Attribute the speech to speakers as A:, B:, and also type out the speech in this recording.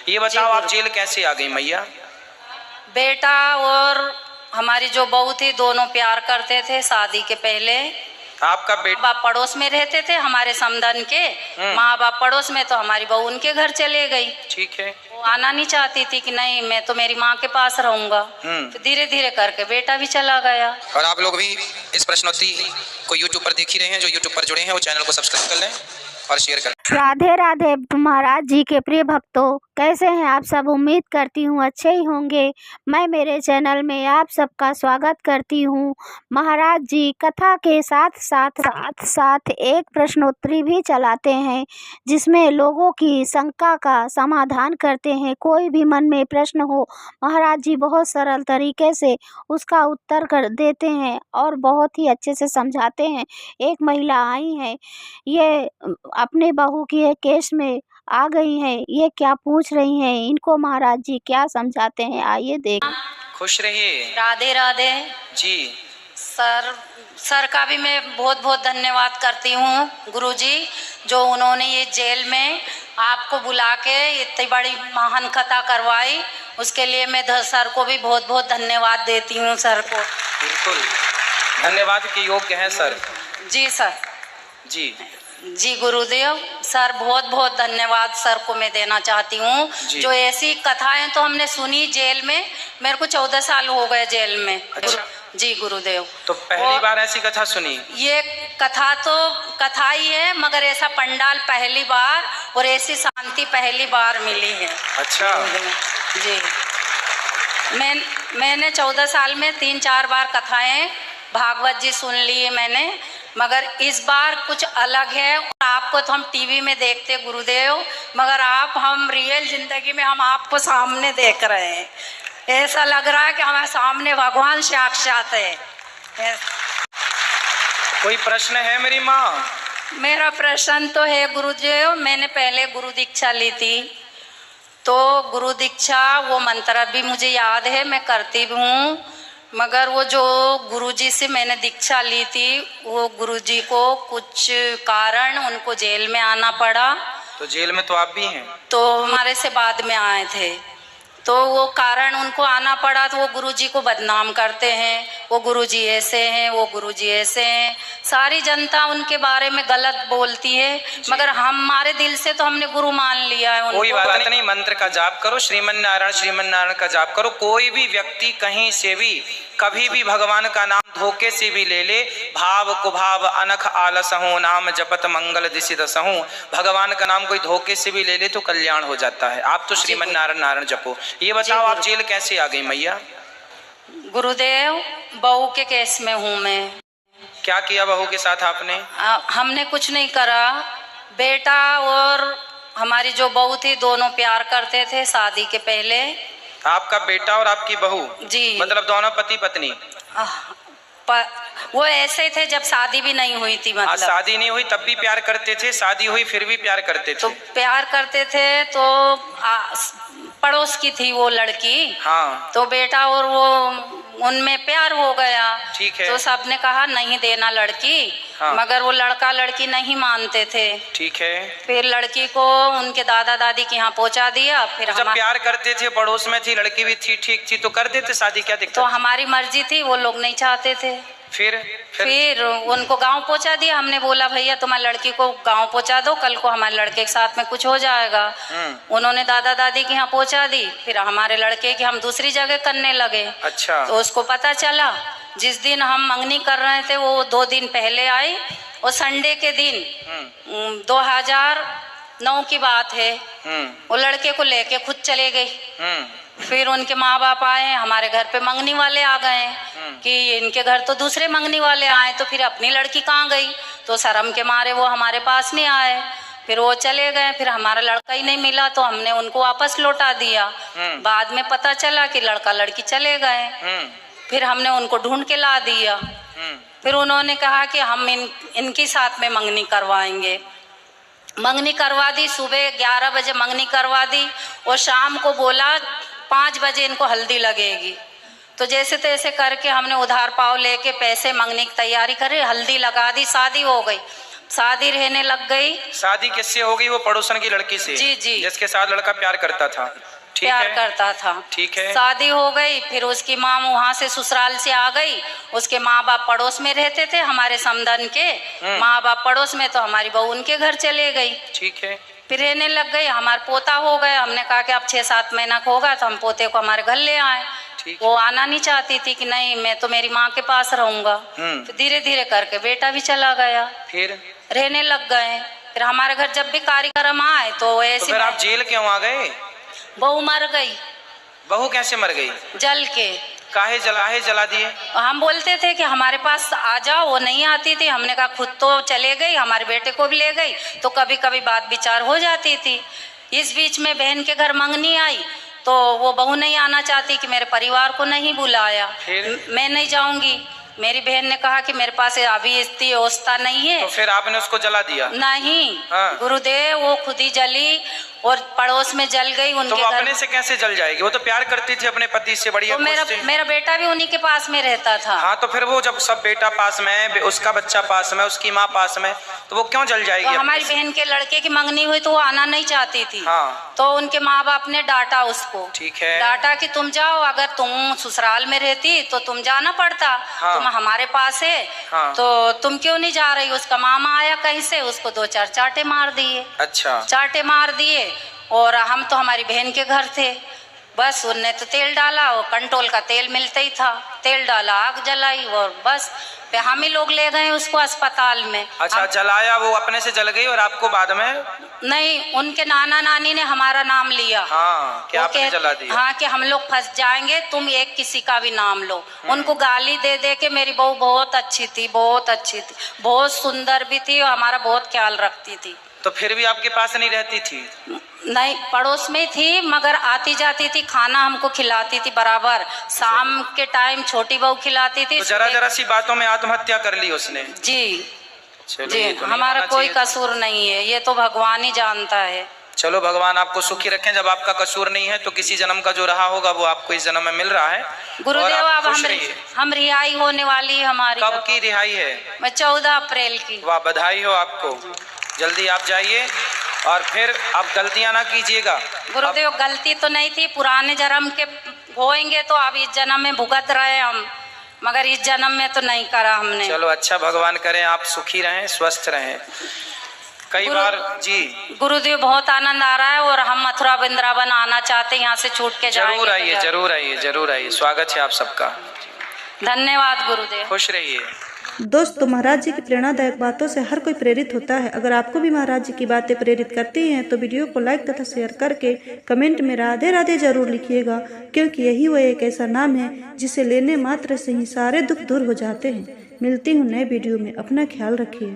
A: ये बताओ आप जेल कैसे आ गई मैया?
B: बेटा और हमारी जो बहू थी दोनों प्यार करते थे शादी के पहले।
A: आपका बेटा
B: बाप पड़ोस में रहते थे हमारे समधन के, माँ बाप पड़ोस में, तो हमारी बहू उनके घर चले गई।
A: ठीक है।
B: वो आना नहीं चाहती थी कि नहीं मैं तो मेरी माँ के पास रहूंगा। तो धीरे धीरे करके बेटा भी चला गया।
A: और आप लोग भी इस प्रश्नोत्तरी को यूट्यूब पर देख ही रहे हैं, जो यूट्यूब पर जुड़े हैं वो चैनल को सब्सक्राइब कर लें और शेयर करें।
C: राधे राधे महाराज जी के प्रिय भक्तों, कैसे हैं आप सब? उम्मीद करती हूँ अच्छे ही होंगे। मैं मेरे चैनल में आप सबका स्वागत करती हूँ। महाराज जी कथा के साथ साथ एक प्रश्नोत्तरी भी चलाते हैं जिसमें लोगों की शंका का समाधान करते हैं। कोई भी मन में प्रश्न हो महाराज जी बहुत सरल तरीके से उसका उत्तर कर देते हैं और बहुत ही अच्छे से समझाते हैं। एक महिला आई है, ये अपने बहू के केस में आ गई हैं, ये क्या पूछ रही हैं, इनको महाराज जी क्या समझाते हैं, आइए देख।
A: खुश रहिए।
B: राधे राधे
A: जी।
B: सर का भी मैं बहुत बहुत धन्यवाद करती हूँ गुरुजी, जो उन्होंने ये जेल में आपको बुला के इतनी बड़ी महान कथा करवाई, उसके लिए मैं सर को भी बहुत बहुत धन्यवाद देती हूँ। सर को
A: बिल्कुल धन्यवाद के योग्य हैं सर।
B: जी सर।
A: जी
B: गुरुदेव, सर बहुत बहुत धन्यवाद सर को मैं देना चाहती हूँ। जो ऐसी कथाएं तो हमने सुनी जेल में, मेरे को 14 साल हो गए जेल में।
A: अच्छा।
B: जी गुरुदेव।
A: तो पहली बार ऐसी कथा सुनी? ये
B: कथा तो कथा ही है, मगर ऐसा पंडाल पहली बार और ऐसी शांति पहली बार मिली है।
A: अच्छा
B: जी। मैंने 14 साल में 3-4 बार कथाएं भागवत जी सुन ली है मैंने, मगर इस बार कुछ अलग है। आपको तो हम टीवी में देखते गुरुदेव, मगर हम रियल जिंदगी में हम आपको सामने देख रहे हैं। ऐसा लग रहा है कि हमारे सामने भगवान साक्षात है।
A: कोई प्रश्न है मेरी माँ?
B: मेरा प्रश्न तो है गुरुदेव, मैंने पहले गुरु दीक्षा ली थी, तो गुरु दीक्षा वो मंत्र भी मुझे याद है, मैं करती भी हूँ, मगर वो जो गुरुजी से मैंने दीक्षा ली थी वो गुरुजी को कुछ कारण उनको जेल में आना पड़ा।
A: तो जेल में तो आप भी हैं? तो
B: हमारे से बाद में आए थे, तो वो कारण उनको आना पड़ा, तो वो गुरुजी को बदनाम करते हैं, वो गुरुजी ऐसे हैं, वो गुरुजी ऐसे हैं, सारी जनता उनके बारे में गलत बोलती है, मगर हमारे दिल से तो हमने गुरु मान लिया है उनको।
A: कोई बात नहीं, मंत्र का जाप करो, श्रीमन नारायण का जाप करो। कोई भी व्यक्ति कहीं से भी कभी भी भगवान का नाम धोखे से भी ले ले, भाव कुभाव अनख आलस हूँ, नाम जपत मंगल दिशि दसहूँ। भगवान का नाम कोई धोखे से भी ले ले तो कल्याण हो जाता है। आप तो श्रीमन नारायण जपो। ये बताओ आप जेल कैसे आ गई मैया?
B: गुरुदेव, बहू के केस में हूँ मैं।
A: क्या किया बहू के साथ आपने?
B: हमने कुछ नहीं करा। बेटा और हमारी जो बहू थी दोनों प्यार करते थे शादी के पहले।
A: आपका बेटा और आपकी बहू?
B: जी।
A: मतलब दोनों पति पत्नी?
B: वो ऐसे थे जब शादी भी नहीं हुई थी। मतलब
A: शादी नहीं हुई तब भी प्यार करते थे, शादी हुई फिर भी प्यार करते थे?
B: तो प्यार करते थे, तो पड़ोस की थी वो लड़की।
A: हाँ।
B: तो बेटा और वो उनमें प्यार हो गया।
A: ठीक है।
B: तो सबने कहा नहीं देना लड़की।
A: हाँ।
B: मगर वो लड़का लड़की नहीं मानते थे।
A: ठीक है।
B: फिर लड़की को उनके दादा दादी के यहाँ पहुँचा दिया। फिर
A: जब प्यार करते थे, पड़ोस में थी, लड़की भी थी, ठीक थी, तो कर देते शादी, क्या दिक्कत?
B: तो हमारी मर्जी थी, वो लोग नहीं चाहते थे।
A: फिर
B: उनको गांव पहुंचा दिया। हमने बोला भैया तुम्हारी लड़की को गांव पहुंचा दो, कल को हमारे लड़के के साथ में कुछ हो जाएगा। उन्होंने दादा दादी के यहाँ पहुंचा दी। फिर हमारे लड़के की हम दूसरी जगह करने लगे।
A: अच्छा।
B: तो उसको पता चला, जिस दिन हम मंगनी कर रहे थे वो 2 दिन पहले आई, और संडे के दिन 2009 की बात है, वो लड़के को लेके खुद चले गई। फिर उनके माँ बाप आए, हमारे घर पे मंगनी वाले आ गए कि इनके घर तो दूसरे मंगनी वाले आए, तो फिर अपनी लड़की कहाँ गई? तो शर्म के मारे वो हमारे पास नहीं आए। फिर वो चले गए। फिर हमारा लड़का ही नहीं मिला, तो हमने उनको वापस लौटा दिया। बाद में पता चला कि लड़का लड़की चले गए। फिर हमने उनको ढूंढ के ला दिया। फिर उन्होंने कहा कि हम इनके साथ में मंगनी करवाएंगे। मंगनी करवा दी, सुबह 11 बजे मंगनी करवा दी, और शाम को बोला 5 बजे इनको हल्दी लगेगी। तो जैसे तैसे करके हमने उधार पाव लेके पैसे मंगनी की तैयारी करी, हल्दी लगा दी, शादी हो गई। शादी रहने लग गई।
A: शादी किससे हो गई? वो पड़ोसन की लड़की से?
B: जी जी।
A: जिसके साथ लड़का प्यार करता था। ठीक
B: प्यार
A: है,
B: करता था।
A: ठीक है।
B: शादी हो गई, फिर उसकी माँ वहाँ से ससुराल से आ गई। उसके माँ बाप पड़ोस में रहते थे, हमारे समधन के माँ बाप पड़ोस में, तो हमारी बहू उनके घर चले गई।
A: ठीक है।
B: फिर रहने लग गई। हमारा पोता हो गया, हमने कहा कि अब 6-7 महीना का होगा तो हम पोते को हमारे घर ले आए। वो आना नहीं चाहती थी कि नहीं मैं तो मेरी माँ के पास रहूंगा। तो धीरे धीरे करके बेटा भी चला गया,
A: फिर
B: रहने लग गए। फिर हमारे घर जब भी कार्यक्रम आए तो ऐसे।
A: तो फिर आप जेल क्यों आ गए?
B: बहू मर गई।
A: बहू कैसे मर गई?
B: जल के।
A: काहे जला दिए?
B: हम बोलते थे कि हमारे पास आ जाओ, वो नहीं आती थी। हमने कहा खुद तो चले गई, हमारे बेटे को भी ले गई, तो कभी कभी बात विचार हो जाती थी। इस बीच में बहन के घर मंगनी आई तो वो बहू नहीं आना चाहती कि मेरे परिवार को नहीं बुलाया, मैं नहीं जाऊंगी। मेरी बहन ने कहा कि मेरे पास अभी इतनी व्यवस्था नहीं है।
A: तो फिर आपने उसको जला दिया?
B: नहीं।
A: हाँ।
B: गुरुदेव, वो खुद ही जली और पड़ोस में जल गई उनके।
A: तो वो
B: घर
A: अपने से कैसे जल जाएगी? वो तो प्यार करती थी अपने पति से, बढ़िया।
B: तो मेरा बेटा भी उन्हीं के पास में रहता था।
A: हाँ, तो फिर वो जब सब बेटा पास में है, उसका बच्चा पास में, उसकी माँ पास में, तो वो क्यों जल जाएगी?
B: तो हमारी बहन के लड़के की मंगनी हुई तो वो आना नहीं चाहती थी।
A: हाँ।
B: तो उनके माँ बाप ने डांटा उसको।
A: ठीक है।
B: डांटा कि तुम जाओ, अगर तुम ससुराल में रहती तो तुम जाना पड़ता।
A: हाँ।
B: तुम हमारे पास है।
A: हाँ।
B: तो तुम क्यों नहीं जा रही? उसका मामा आया कहीं से, उसको 2-4 चाटे मार दिए।
A: अच्छा।
B: चाटे मार दिए। और हम तो हमारी बहन के घर थे, बस उनने तो तेल डाला, वो कंट्रोल का तेल मिलता ही था, तेल डाला, आग जलाई और बस फिर हम ही लोग ले गए उसको अस्पताल में।
A: अच्छा, जलाया, वो अपने से जल गई और आपको बाद में?
B: नहीं, उनके नाना नानी ने हमारा नाम लिया।
A: हाँ, क्या आपने जला दिया?
B: हाँ, कि हम लोग फंस जाएंगे, तुम एक किसी का भी नाम लो। उनको गाली दे दे के। मेरी बहू बहुत अच्छी थी, बहुत अच्छी थी, बहुत सुंदर भी थी और हमारा बहुत ख्याल रखती थी।
A: तो फिर भी आपके पास नहीं रहती थी?
B: नहीं, पड़ोस में थी, मगर आती जाती थी, खाना हमको खिलाती थी बराबर। शाम के टाइम छोटी बहू खिलाती थी।
A: तो जरा सी बातों में आत्महत्या कर ली उसने?
B: जी
A: जी,
B: हमारा कोई कसूर नहीं है, ये तो भगवान ही जानता है।
A: चलो, भगवान आपको सुखी रखें। जब आपका कसूर नहीं है तो किसी जन्म का जो रहा होगा वो आपको इस जन्म में मिल रहा है।
B: गुरुदेव, अब हम रिहाई होने वाली है हमारी।
A: कब की रिहाई है?
B: 14 अप्रैल की।
A: वाह, बधाई हो आपको। जल्दी आप जाइए और फिर आप गलतियां ना कीजिएगा।
B: गुरुदेव, गलती तो नहीं थी, पुराने जन्म के होएंगे तो अब इस जन्म में भुगत रहे हम, मगर इस जन्म में तो नहीं करा हमने।
A: चलो, अच्छा, भगवान करें आप सुखी रहें, स्वस्थ रहें। कई बार जी
B: गुरुदेव, बहुत आनंद आ रहा है और हम मथुरा वृंदावन आना चाहते हैं, यहाँ से छूट के जाएंगे।
A: जरूर आइए, जरूर आइए, जरूर आइए। स्वागत है आप सबका।
B: धन्यवाद गुरुदेव।
A: खुश रहिए।
D: दोस्तों, महाराज जी की प्रेरणादायक बातों से हर कोई प्रेरित होता है। अगर आपको भी महाराज जी की बातें प्रेरित करती हैं तो वीडियो को लाइक तथा शेयर करके कमेंट में राधे राधे जरूर लिखिएगा, क्योंकि यही वो एक ऐसा नाम है जिसे लेने मात्र से ही सारे दुख दूर हो जाते हैं। मिलती हूँ नए वीडियो में, अपना ख्याल रखिए।